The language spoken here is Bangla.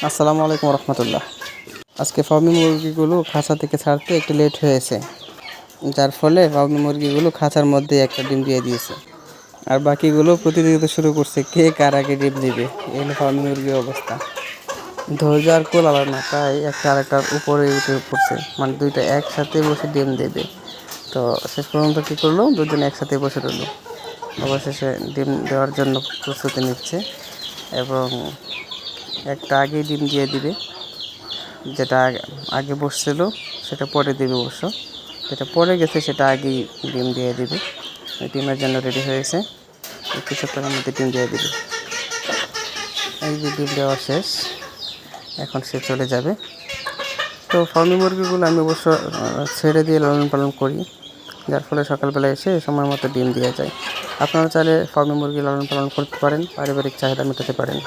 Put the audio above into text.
আসসালামু আলাইকুম রহমতুল্লাহ। আজকে ফার্মি মুরগিগুলো খাঁচা থেকে ছাড়তে একটু লেট হয়েছে, যার ফলে ফার্মি মুরগিগুলো খাঁচার মধ্যে একটা ডিম দিয়ে দিয়েছে। আর বাকিগুলো প্রতিযোগিতা শুরু করছে কে কার আগে ডিম দিবে। এই হলো ফার্মি মুরগির অবস্থা। ধৈর্য আর কোল আলার না, তাই একটা আরেকটার উপরে উঠে পড়ছে, মানে দুইটা একসাথে বসে ডিম দেবে। তো শেষ পর্যন্ত কী করলো, দুজন একসাথে বসে রইলো। অবশেষে ডিম দেওয়ার জন্য প্রস্তুতি নিচ্ছে এবং একটা আগেই ডিম দিয়ে দিবে, যেটা আগে বসছিল সেটা পরে দেবে অবশ্য, যেটা পরে গেছে সেটা আগেই ডিম দিয়ে দিবে। ডিমের জন্য রেডি হয়েছে, কিছুক্ষণের মধ্যে ডিম দিয়ে দিবে। এই যে ডিম দেওয়া শেষ, এখন সে চলে যাবে। তো ফার্মি মুরগিগুলো আমি অবশ্য ছেড়ে দিয়ে লালন পালন করি, যার ফলে সকালবেলা এসে সময় মতো ডিম দেওয়া যায়। আপনারা চাইলে ফার্মি মুরগি লালন পালন করতে পারেন, পারিবারিক চাহিদা মেটাতে পারেন।